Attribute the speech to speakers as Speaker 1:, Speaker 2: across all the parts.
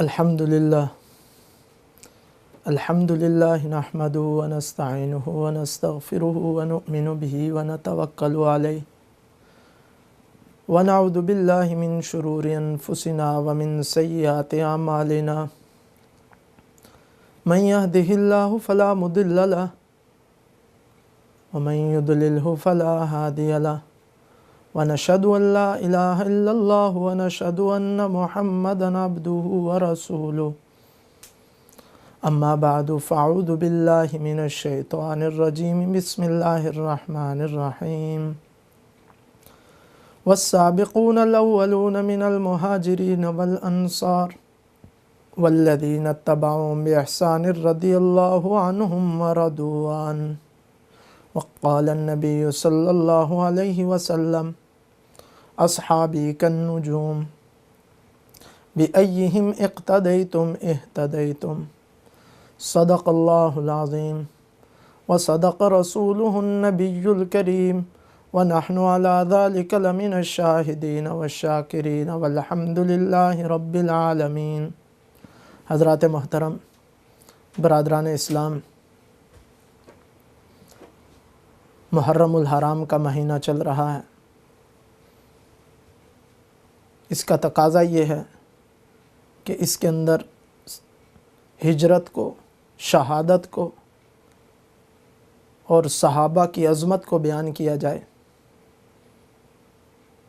Speaker 1: الحمدللہ نحمده ونستعینه ونستغفره ونؤمن به ونتوکل علیہ ونعوذ باللہ من شرور انفسنا ومن سیئات اعمالنا من يهده الله فلا مضل له ومن يضلله فلا هادي له ونشهد أن لا إله إلا الله ونشهد أن محمدا عبده ورسوله أما بعد فأعوذ بالله من الشيطان الرجيم بسم الله الرحمن الرحيم والسابقون الأولون من المهاجرين والأنصار والذين اتبعوهم بإحسان رضي الله عنهم ورضوا عنه وقال النبي صلى الله عليه وسلم أصحابي كالنجوم بأيهم اقتديتم اهتديتم صدق الله العظيم وصدق رسوله النبي الكريم ونحن على ذلك لمن الشاهدين والشاكرين والحمد لله رب العالمين۔ حضرات محترم، برادران اسلام، محرم الحرام کا مہینہ چل رہا ہے۔ اس کا تقاضا یہ ہے کہ اس کے اندر ہجرت کو، شہادت کو اور صحابہ کی عظمت کو بیان کیا جائے۔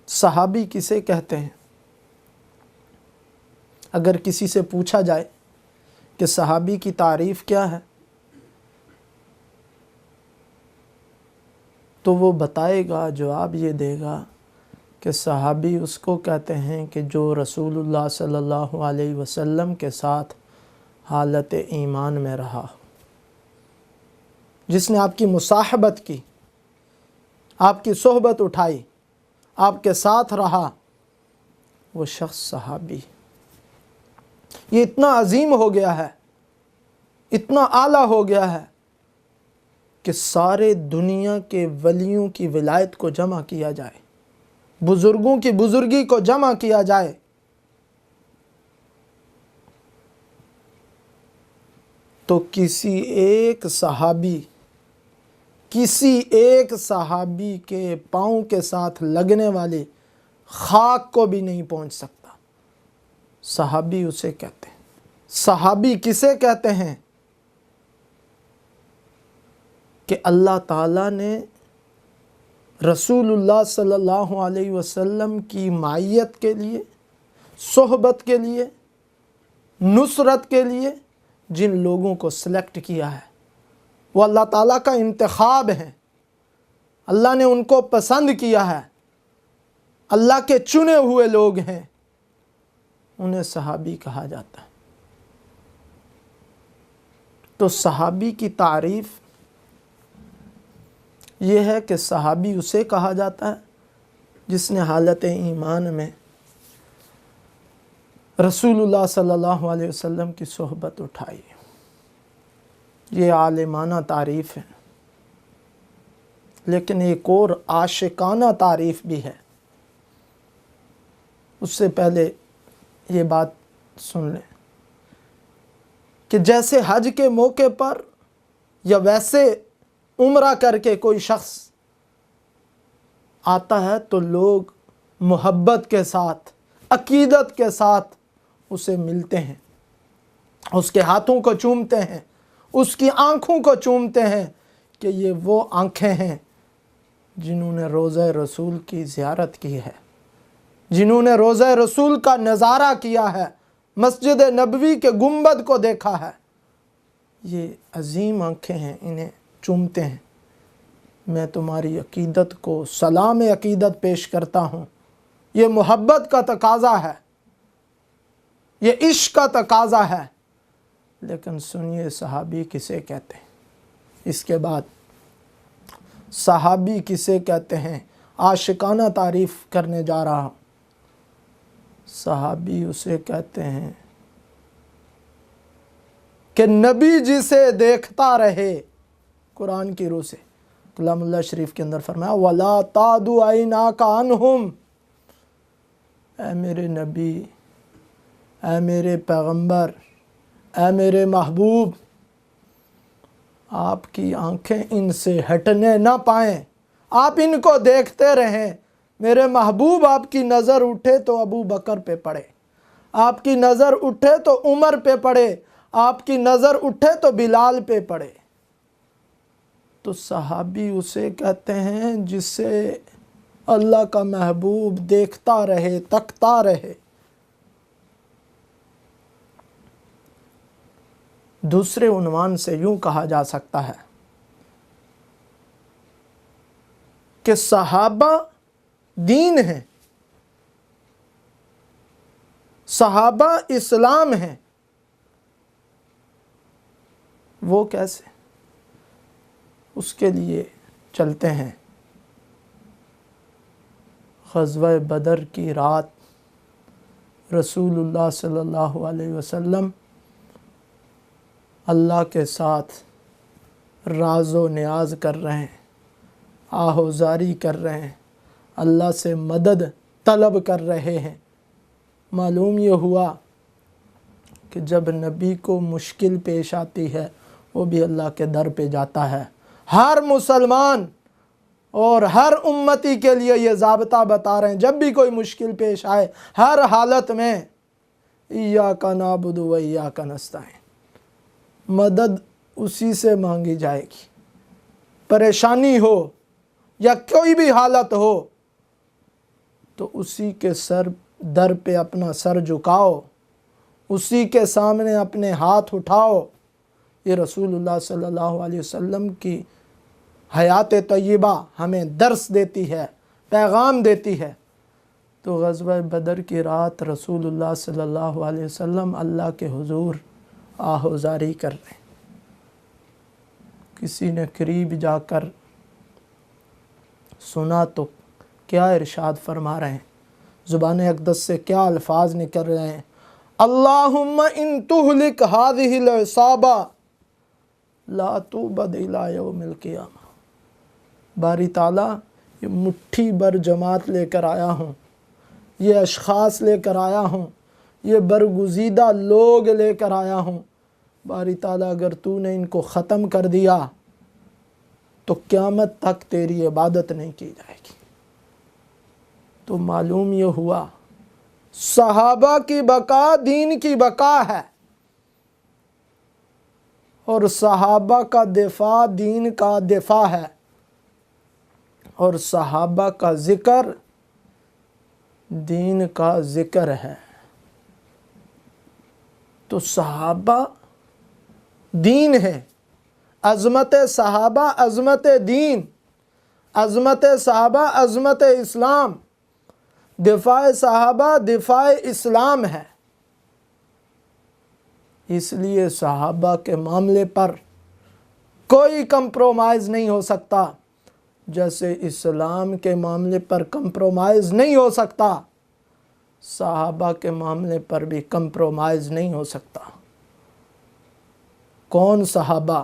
Speaker 1: صحابی کسے کہتے ہیں؟ اگر کسی سے پوچھا جائے کہ صحابی کی تعریف کیا ہے تو وہ بتائے گا، جواب یہ دے گا کہ صحابی اس کو کہتے ہیں کہ جو رسول اللہ صلی اللہ علیہ وسلم کے ساتھ حالت ایمان میں رہا، جس نے آپ کی مصاحبت کی، آپ کی صحبت اٹھائی، آپ کے ساتھ رہا، وہ شخص صحابی۔ یہ اتنا عظیم ہو گیا ہے، اتنا اعلیٰ ہو گیا ہے کہ سارے دنیا کے ولیوں کی ولایت کو جمع کیا جائے، بزرگوں کی بزرگی کو جمع کیا جائے تو کسی ایک صحابی کے پاؤں کے ساتھ لگنے والی خاک کو بھی نہیں پہنچ سکتا۔ صحابی اسے کہتے ہیں۔ صحابی کسے کہتے ہیں؟ کہ اللہ تعالیٰ نے رسول اللہ صلی اللہ علیہ وسلم کی معیت کے لیے، صحبت کے لیے، نصرت کے لیے جن لوگوں کو سلیکٹ کیا ہے وہ اللہ تعالیٰ کا انتخاب ہے۔ اللہ نے ان کو پسند کیا ہے، اللہ کے چنے ہوئے لوگ ہیں، انہیں صحابی کہا جاتا ہے۔ تو صحابی کی تعریف یہ ہے کہ صحابی اسے کہا جاتا ہے جس نے حالت ایمان میں رسول اللہ صلی اللہ علیہ وسلم کی صحبت اٹھائی۔ یہ عالمانہ تعریف ہے، لیکن ایک اور عاشقانہ تعریف بھی ہے۔ اس سے پہلے یہ بات سن لیں کہ جیسے حج کے موقع پر یا ویسے عمرہ کر کے کوئی شخص آتا ہے تو لوگ محبت کے ساتھ، عقیدت کے ساتھ اسے ملتے ہیں، اس کے ہاتھوں کو چومتے ہیں، اس کی آنکھوں کو چومتے ہیں کہ یہ وہ آنکھیں ہیں جنہوں نے روضہ رسول کی زیارت کی ہے، جنہوں نے روضہ رسول کا نظارہ کیا ہے، مسجد نبوی کے گنبد کو دیکھا ہے۔ یہ عظیم آنکھیں ہیں، انہیں چومتے ہیں۔ میں تمہاری عقیدت کو سلام عقیدت پیش کرتا ہوں۔ یہ محبت کا تقاضا ہے، یہ عشق کا تقاضا ہے۔ لیکن سنیے صحابی کسے کہتے ہیں۔ اس کے بعد صحابی کسے کہتے ہیں، عاشقانہ تعریف کرنے جا رہا ہوں۔ صحابی اسے کہتے ہیں کہ نبی جسے دیکھتا رہے، قرآن کی روح سے کلام اللہ شریف کے اندر فرمایا وَلَا تَعْدُ عَيْنَاكَ عَنْهُمْ، اے میرے نبی اے میرے پیغمبر، اے میرے محبوب، آپ کی آنکھیں ان سے ہٹنے نہ پائیں، آپ ان کو دیکھتے رہیں۔ میرے محبوب، آپ کی نظر اٹھے تو ابو بکر پہ پڑے، آپ کی نظر اٹھے تو عمر پہ پڑے، آپ کی نظر اٹھے تو بلال پہ پڑے۔ تو صحابی اسے کہتے ہیں جسے اللہ کا محبوب دیکھتا رہے، تکتا رہے۔ دوسرے عنوان سے یوں کہا جا سکتا ہے کہ صحابہ دین ہیں، صحابہ اسلام ہیں۔ وہ کیسے؟ اس کے لیے چلتے ہیں غزوہ بدر کی رات رسول اللہ صلی اللہ علیہ وسلم اللہ کے ساتھ راز و نیاز کر رہے ہیں، آہوزاری کر رہے ہیں، اللہ سے مدد طلب کر رہے ہیں۔ معلوم یہ ہوا کہ جب نبی کو مشکل پیش آتی ہے وہ بھی اللہ کے در پہ جاتا ہے۔ ہر مسلمان اور ہر امتی کے لیے یہ ضابطہ بتا رہے ہیں، جب بھی کوئی مشکل پیش آئے ہر حالت میں ایاک نعبد و ایاک نستعین، مدد اسی سے مانگی جائے گی۔ پریشانی ہو یا کوئی بھی حالت ہو تو اسی کے در پہ اپنا سر جھکاؤ، اسی کے سامنے اپنے ہاتھ اٹھاؤ۔ یہ رسول اللہ صلی اللہ علیہ وسلم کی حیات طیبہ ہمیں درس دیتی ہے، پیغام دیتی ہے۔ تو غزوہ بدر کی رات رسول اللہ صلی اللہ علیہ وسلم اللہ کے حضور آہوزاری کر رہے ہیں۔ کسی نے قریب جا کر سنا تو کیا ارشاد فرما رہے ہیں، زبان اقدس سے کیا الفاظ نکل رہے ہیں؟ اللہم ان تہلک ہذہ العصابہ لا توبد الی یوم القیامہ۔ باری تعالیٰ، یہ مٹھی بر جماعت لے کر آیا ہوں، یہ اشخاص لے کر آیا ہوں، یہ برگزیدہ لوگ لے کر آیا ہوں۔ باری تعالیٰ، اگر تو نے ان کو ختم کر دیا تو قیامت تک تیری عبادت نہیں کی جائے گی۔ تو معلوم یہ ہوا صحابہ کی بقا دین کی بقا ہے، اور صحابہ کا دفاع دین کا دفاع ہے، اور صحابہ کا ذکر دین کا ذکر ہے۔ تو صحابہ دین ہے، عظمت صحابہ عظمت دین، عظمت صحابہ عظمت اسلام، دفاع صحابہ دفاع اسلام ہے۔ اس لیے صحابہ کے معاملے پر کوئی کمپرومائز نہیں ہو سکتا، جیسے اسلام کے معاملے پر کمپرومائز نہیں ہو سکتا، صحابہ کے معاملے پر بھی کمپرومائز نہیں ہو سکتا۔ کون صحابہ؟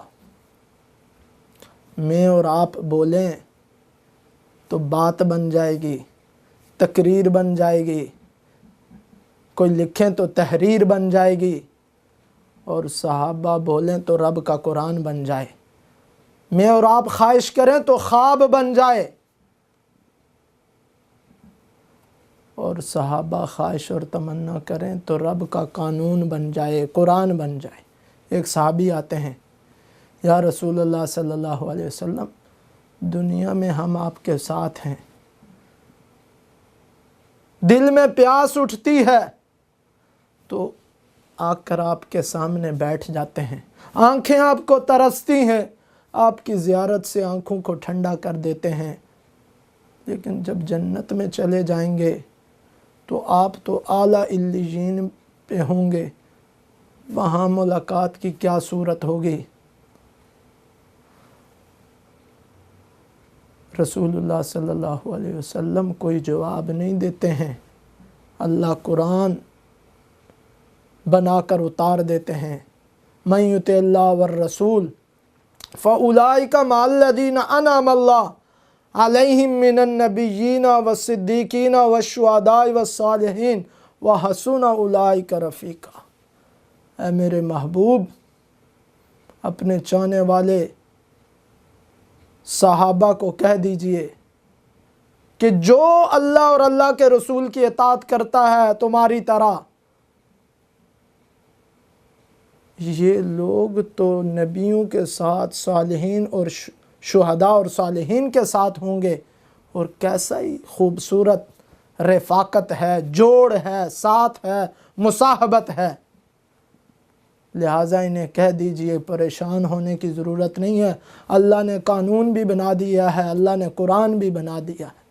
Speaker 1: میں اور آپ بولیں تو بات بن جائے گی، تقریر بن جائے گی، کوئی لکھیں تو تحریر بن جائے گی، اور صحابہ بولیں تو رب کا قرآن بن جائے۔ میں اور آپ خواہش کریں تو خواب بن جائے، اور صحابہ خواہش اور تمنا کریں تو رب کا قانون بن جائے، قرآن بن جائے۔ ایک صحابی آتے ہیں، یا رسول اللہ صلی اللہ علیہ وسلم، دنیا میں ہم آپ کے ساتھ ہیں، دل میں پیاس اٹھتی ہے تو آ کر آپ کے سامنے بیٹھ جاتے ہیں، آنکھیں آپ کو ترستی ہیں، آپ کی زیارت سے آنکھوں کو ٹھنڈا کر دیتے ہیں۔ لیکن جب جنت میں چلے جائیں گے تو آپ تو اعلیٰ علیین پہ ہوں گے، وہاں ملاقات کی کیا صورت ہوگی؟ رسول اللہ صلی اللہ علیہ وسلم کوئی جواب نہیں دیتے ہیں، اللہ قرآن بنا کر اتار دیتے ہیں۔ من یطع اللہ والرسول فاولئک مع الذین انعم اللہ علیہم من النبیین والصدیقین والشہداء والصالحین وحسن اولئک رفیقا۔ اے میرے محبوب، اپنے چاہنے والے صحابہ کو کہہ دیجئے کہ جو اللہ اور اللہ کے رسول کی اطاعت کرتا ہے تمہاری طرح، یہ لوگ تو نبیوں کے ساتھ صالحین اور شہداء اور صالحین کے ساتھ ہوں گے، اور کیسا ہی خوبصورت رفاقت ہے، جوڑ ہے، ساتھ ہے، مصاحبت ہے۔ لہٰذا انہیں کہہ دیجئے پریشان ہونے کی ضرورت نہیں ہے، اللہ نے قانون بھی بنا دیا ہے، اللہ نے قرآن بھی بنا دیا ہے۔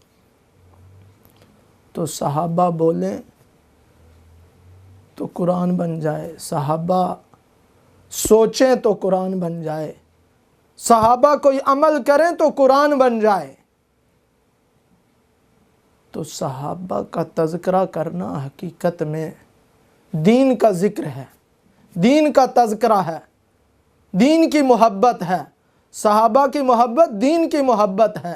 Speaker 1: تو صحابہ بولیں تو قرآن بن جائے، صحابہ سوچیں تو قرآن بن جائے، صحابہ کوئی عمل کریں تو قرآن بن جائے۔ تو صحابہ کا تذکرہ کرنا حقیقت میں دین کا ذکر ہے، دین کا تذکرہ ہے، دین کی محبت ہے۔ صحابہ کی محبت دین کی محبت ہے،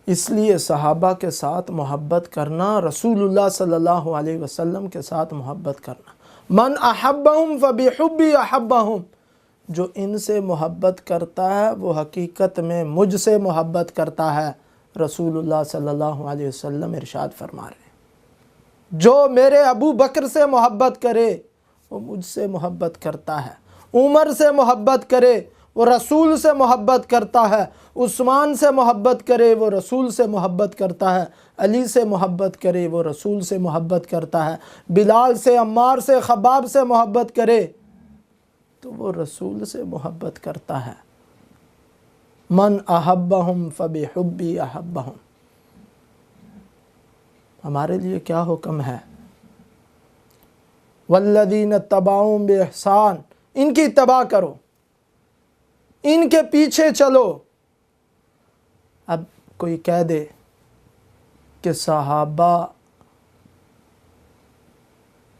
Speaker 1: اس لیے صحابہ کے ساتھ محبت کرنا، رسول اللہ صلی اللہ علیہ وسلم کے ساتھ محبت کرنا۔ من احبہم فبحبی احبہم، جو ان سے محبت کرتا ہے وہ حقیقت میں مجھ سے محبت کرتا ہے، رسول اللہ صلی اللہ علیہ وسلم ارشاد فرما رہے ہیں۔ جو میرے ابو بکر سے محبت کرے وہ مجھ سے محبت کرتا ہے، عمر سے محبت کرے وہ رسول سے محبت کرتا ہے، عثمان سے محبت کرے وہ رسول سے محبت کرتا ہے، علی سے محبت کرے وہ رسول سے محبت کرتا ہے، بلال سے، عمار سے، خباب سے محبت کرے تو وہ رسول سے محبت کرتا ہے۔ من احبہم فبحبی احبہم۔ ہمارے لیے کیا حکم ہے؟ والذین اتبعوہم بإحسان، ان کی اتباع کرو، ان کے پیچھے چلو۔ اب کوئی کہہ دے کہ صحابہ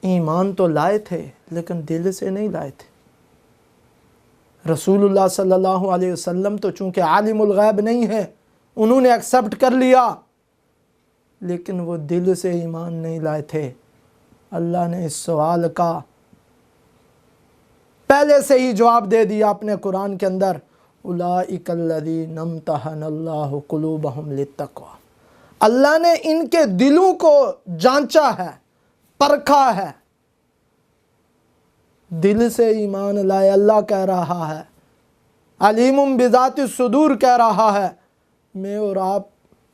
Speaker 1: ایمان تو لائے تھے لیکن دل سے نہیں لائے تھے۔ رسول اللہ صلی اللہ علیہ وسلم تو چونکہ عالم الغیب نہیں ہے، انہوں نے ایکسپٹ کر لیا، لیکن وہ دل سے ایمان نہیں لائے تھے۔ اللہ نے اس سوال کا پہلے سے ہی جواب دے دیا اپنے قرآن کے اندر، اولئک الذین امتحن اللہ قلوبہم للتقوی۔ اللہ نے ان کے دلوں کو جانچا ہے، پرکھا ہے۔ دل سے ایمان لائے، اللہ کہہ رہا ہے، علیم بذات الصدور کہہ رہا ہے، میں اور آپ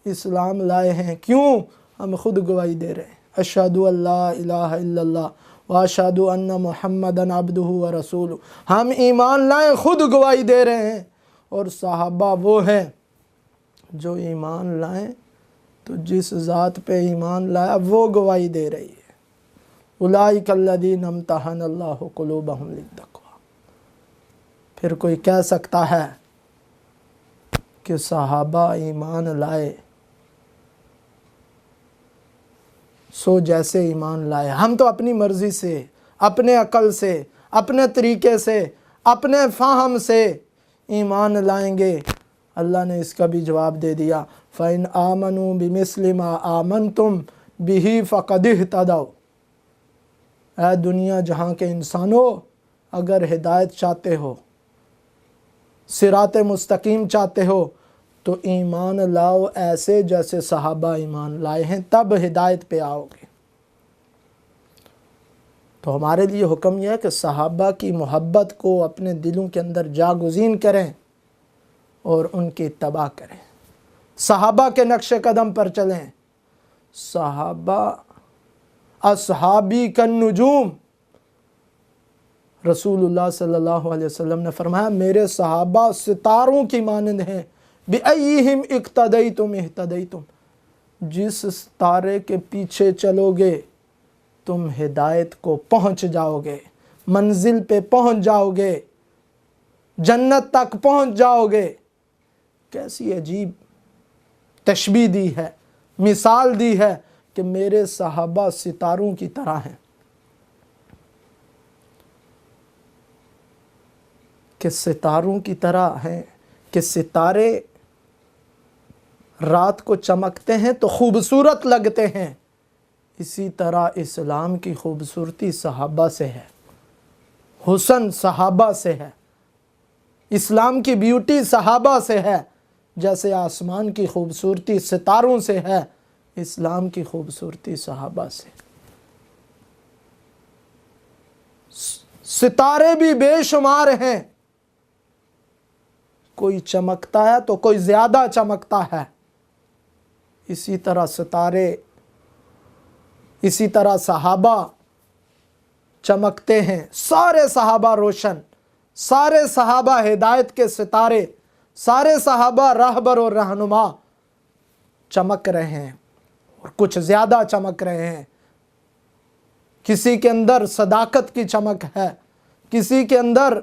Speaker 1: اسلام لائے ہیں۔ کیوں؟ ہم خود گواہی دے رہے ہیں، اشہد ان لا الہ الا اللہ واشہد ان محمدًا عبدہ ورسولہ۔ ہم ایمان لائیں، خود گواہی دے رہے ہیں، اور صحابہ وہ ہیں جو ایمان لائیں تو جس ذات پہ ایمان لایا وہ گواہی دے رہی ہے۔ اولئک الذین امتحن اللہ قلوبہم للتقوی۔ پھر کوئی کہہ سکتا ہے کہ صحابہ ایمان لائے سو جیسے ایمان لائے، ہم تو اپنی مرضی سے، اپنے عقل سے، اپنے طریقے سے، اپنے فہم سے ایمان لائیں گے۔ اللہ نے اس کا بھی جواب دے دیا، فَإِنْ آمَنُوا بِمِثْلِ مَا آمَنْتُمْ بِهِ فَقَدِ اهْتَدَوْا۔ اے دنیا جہاں کے انسانوں، اگر ہدایت چاہتے ہو، صراط مستقیم چاہتے ہو، تو ایمان لاؤ ایسے جیسے صحابہ ایمان لائے ہیں، تب ہدایت پہ آؤ گے۔ تو ہمارے لیے حکم یہ ہے کہ صحابہ کی محبت کو اپنے دلوں کے اندر جاگزین کریں اور ان کی اتباع کریں، صحابہ کے نقش قدم پر چلیں۔ صحابہ اصحابی کالنجوم، رسول اللہ صلی اللہ علیہ وسلم نے فرمایا میرے صحابہ ستاروں کی مانند ہیں، بِأَيِّهِمْ اِقْتَدَيْتُمْ اِهْتَدَيْتُمْ، جس ستارے کے پیچھے چلو گے تم ہدایت کو پہنچ جاؤ گے، منزل پہ پہنچ جاؤ گے، جنت تک پہنچ جاؤ گے۔ کیسی عجیب تشبیہ دی ہے، مثال دی ہے کہ میرے صحابہ ستاروں کی طرح ہیں، کہ ستاروں کی طرح ہیں، کہ ستارے رات کو چمکتے ہیں تو خوبصورت لگتے ہیں، اسی طرح اسلام کی خوبصورتی صحابہ سے ہے، حسن صحابہ سے ہے، اسلام کی بیوٹی صحابہ سے ہے، جیسے آسمان کی خوبصورتی ستاروں سے ہے، اسلام کی خوبصورتی صحابہ سے۔ ستارے بھی بے شمار ہیں، کوئی چمکتا ہے تو کوئی زیادہ چمکتا ہے، اسی طرح ستارے، اسی طرح صحابہ چمکتے ہیں۔ سارے صحابہ روشن، سارے صحابہ ہدایت کے ستارے، سارے صحابہ راہبر اور رہنما چمک رہے ہیں، اور کچھ زیادہ چمک رہے ہیں۔ کسی کے اندر صداقت کی چمک ہے، کسی کے اندر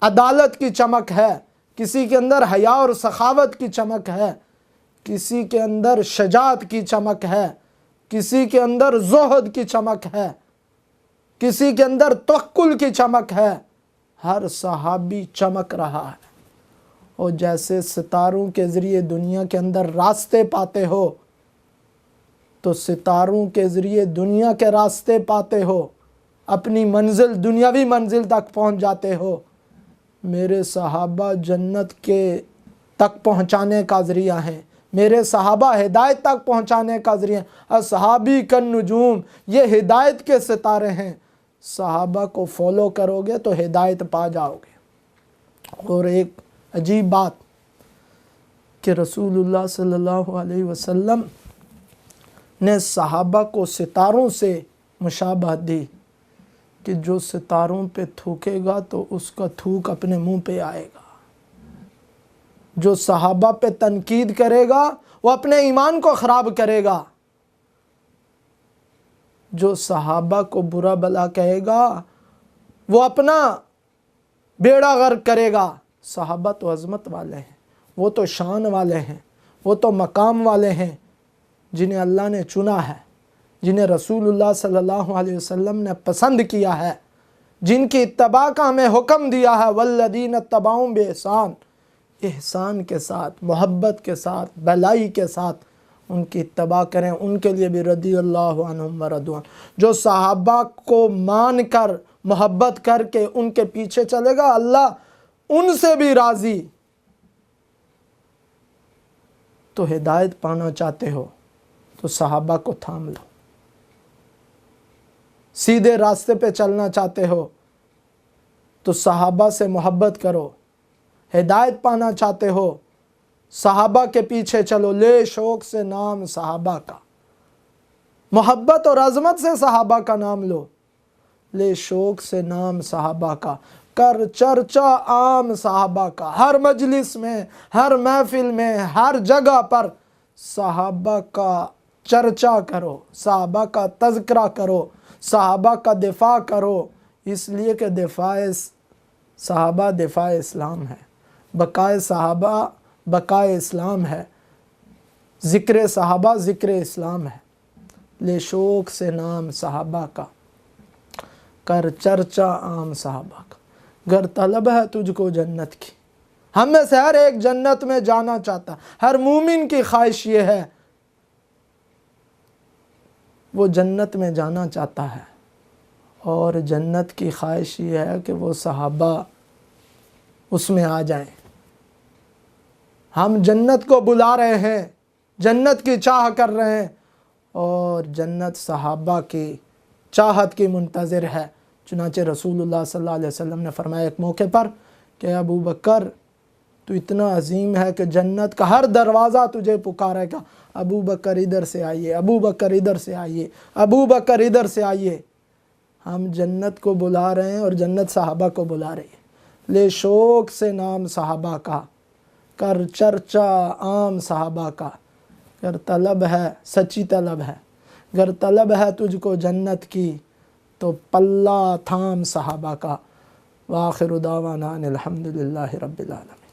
Speaker 1: عدالت کی چمک ہے، کسی کے اندر حیا اور سخاوت کی چمک ہے، کسی کے اندر شجاعت کی چمک ہے، کسی کے اندر زہد کی چمک ہے، کسی کے اندر توکل کی چمک ہے۔ ہر صحابی چمک رہا ہے، اور جیسے ستاروں کے ذریعے دنیا کے اندر راستے پاتے ہو، تو ستاروں کے ذریعے دنیا کے راستے پاتے ہو، اپنی منزل، دنیاوی منزل تک پہنچ جاتے ہو۔ میرے صحابہ جنت کے تک پہنچانے کا ذریعہ ہیں، میرے صحابہ ہدایت تک پہنچانے کا ذریعہ ہیں۔ اصحابی کالنجوم، یہ ہدایت کے ستارے ہیں۔ صحابہ کو فالو کرو گے تو ہدایت پا جاؤ گے۔ اور ایک عجیب بات کہ رسول اللہ صلی اللہ علیہ وسلم نے صحابہ کو ستاروں سے مشابہت دی کہ جو ستاروں پہ تھوکے گا تو اس کا تھوک اپنے منہ پہ آئے گا، جو صحابہ پہ تنقید کرے گا وہ اپنے ایمان کو خراب کرے گا، جو صحابہ کو برا بھلا کہے گا وہ اپنا بیڑا غرق کرے گا۔ صحابہ تو عظمت والے ہیں، وہ تو شان والے ہیں، وہ تو مقام والے ہیں، جنہیں اللہ نے چنا ہے، جنہیں رسول اللہ صلی اللہ علیہ وسلم نے پسند کیا ہے، جن کی اتباع کا ہمیں حکم دیا ہے۔ والذین اتبعوہم بإحسان، احسان کے ساتھ، محبت کے ساتھ، بھلائی کے ساتھ ان کی اتباع کریں، ان کے لیے بھی رضی اللہ عنہم ورضوا عنہ۔ جو صحابہ کو مان کر، محبت کر کے ان کے پیچھے چلے گا، اللہ ان سے بھی راضی۔ تو ہدایت پانا چاہتے ہو تو صحابہ کو تھام لو، سیدھے راستے پہ چلنا چاہتے ہو تو صحابہ سے محبت کرو، ہدایت پانا چاہتے ہو صحابہ کے پیچھے چلو، لے شوق سے نام صحابہ کا، محبت اور عظمت سے صحابہ کا نام لو، لے شوق سے نام صحابہ کا، کر چرچا عام صحابہ کا، ہر مجلس میں، ہر محفل میں، ہر جگہ پر صحابہ کا چرچا کرو، صحابہ کا تذکرہ کرو، صحابہ کا دفاع کرو، اس لیے کہ دفاع صحابہ دفاع اسلام ہے، بقائے صحابہ بقائے اسلام ہے، ذکر صحابہ ذکر اسلام ہے۔ لے شوق سے نام صحابہ کا، کر چرچا عام صحابہ کا، گر طلب ہے تجھ کو جنت کی۔ ہم میں سے ہر ایک جنت میں جانا چاہتا، ہر مومن کی خواہش یہ ہے، وہ جنت میں جانا چاہتا ہے، اور جنت کی خواہش یہ ہے کہ وہ صحابہ اس میں آ جائیں۔ ہم جنت کو بلا رہے ہیں، جنت کی چاہ کر رہے ہیں، اور جنت صحابہ کی چاہت کی منتظر ہے۔ چنانچہ رسول اللہ صلی اللہ علیہ وسلم نے فرمایا ایک موقع پر کہ ابو بکر تو اتنا عظیم ہے کہ جنت کا ہر دروازہ تجھے پکارے گا، ابو بکر ادھر سے آئیے، ابو بکر ادھر سے آئیے، ابو بکر ادھر سے آئیے۔ ہم جنت کو بلا رہے ہیں اور جنت صحابہ کو بلا رہی ہے۔ لے شوق سے نام صحابہ کا، کر چرچا عام صحابہ کا، گر طلب ہے، سچی طلب ہے، گر طلب ہے تجھ کو جنت کی تو پلہ تھام صحابہ کا۔ وآخر دعوانا ان الحمد للہ رب العالمین۔